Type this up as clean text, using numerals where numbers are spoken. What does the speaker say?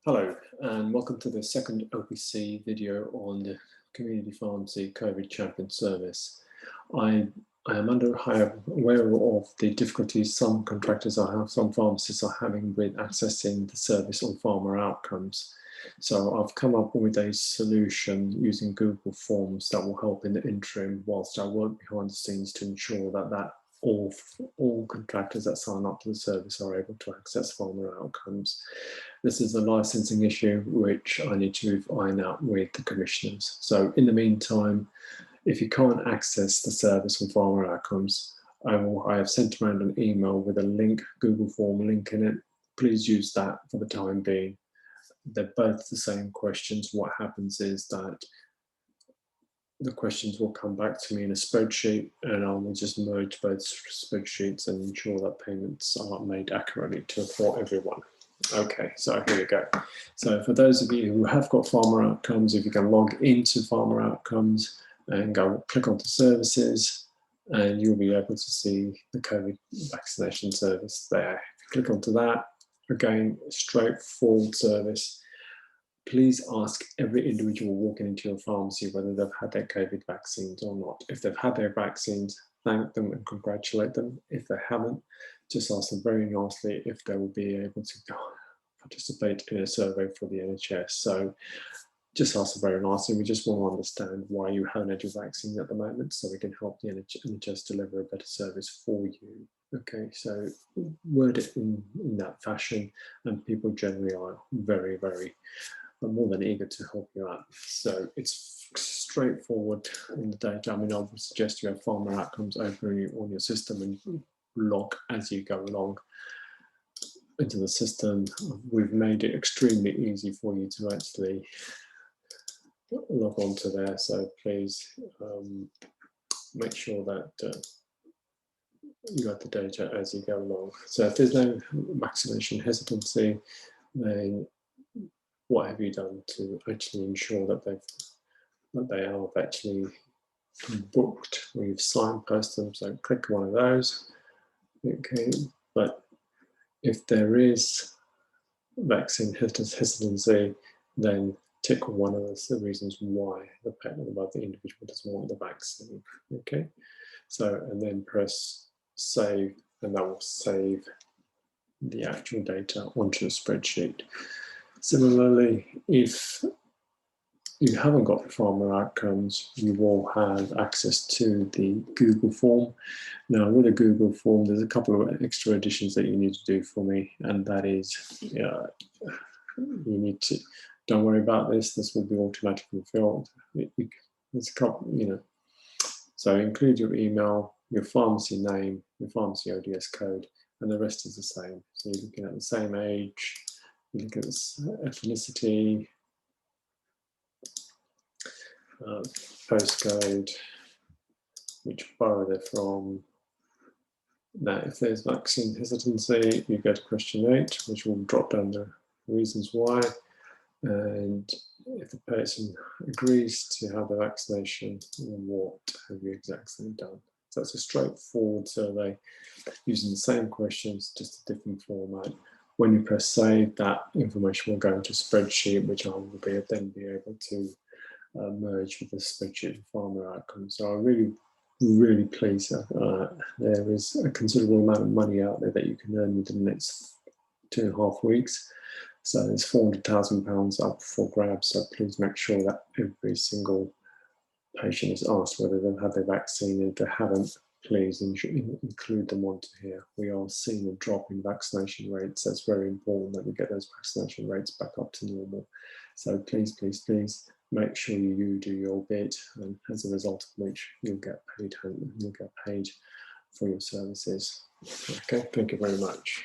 Hello, and welcome to the second OPC video on the Community Pharmacy COVID Champion Service. I am aware of the difficulties some contractors some pharmacists are having with accessing the service on pharma outcomes. So I've come up with a solution using Google Forms that will help in the interim whilst I work behind the scenes to ensure that all contractors that sign up to the service are able to access pharma outcomes. This is a licensing issue which I need to iron out with the commissioners. So in the meantime, if you can't access the service on pharma outcomes, I have sent around an email with a link, Google form link in it. Please use that for the time being. They're both the same questions. What happens is that the questions will come back to me in a spreadsheet, and I will just merge both spreadsheets and ensure that payments are made accurately for everyone. Okay, so here we go. So for those of you who have got pharma outcomes, if you can log into pharma outcomes and go click onto services, and you'll be able to see the COVID vaccination service there. If you click onto that, again, straightforward service. Please ask every individual walking into your pharmacy whether they've had their COVID vaccines or not. If they've had their vaccines, thank them and congratulate them. If they haven't, just ask them very nicely if they will be able to participate in a survey for the NHS. So just ask them very nicely. We just want to understand why you haven't had your vaccine at the moment so we can help the NHS deliver a better service for you. Okay, so word it in that fashion, and people generally are very, very more than eager to help you out. So it's straightforward in the data. I mean, I would suggest you have pharma outcomes open on your system and log as you go along into the system. We've made it extremely easy for you to actually log on to there. So please make sure that you got the data as you go along. So if there's no vaccination hesitancy, then what have you done to actually ensure that they have actually booked, or you've signposted them? So click one of those. Okay, but if there is vaccine hesitancy, then tick one of the reasons why the individual doesn't want the vaccine. Okay, so and then press save, and that will save the actual data onto a spreadsheet. Similarly, if you haven't got pharma outcomes, you will have access to the Google form. Now, with a Google form, there's a couple of extra additions that you need to do for me, and that is, you need to, don't worry about this will be automatically filled. There's a couple, so include your email, your pharmacy name, your pharmacy ODS code, and the rest is the same. So you're looking at the same age, you look at ethnicity, postcode, which borough they're from. Now, if there's vaccine hesitancy, you go to question 8, which will drop down the reasons why. And if the person agrees to have the vaccination, what have you exactly done? So it's a straightforward survey using the same questions, just a different format. When you press save, that information will go into a spreadsheet, which I will then be able to merge with the spreadsheet of pharma outcomes. So I'm really pleased there is a considerable amount of money out there that you can earn within the next 2.5 weeks. So there's £400,000 up for grabs. So please make sure that every single patient is asked whether they've had their vaccine. If they haven't, please include them onto here. We are seeing a drop in vaccination rates. That's very important that we get those vaccination rates back up to normal. So please, please, please make sure you do your bit, and as a result of which you'll get paid for your services. Okay, thank you very much.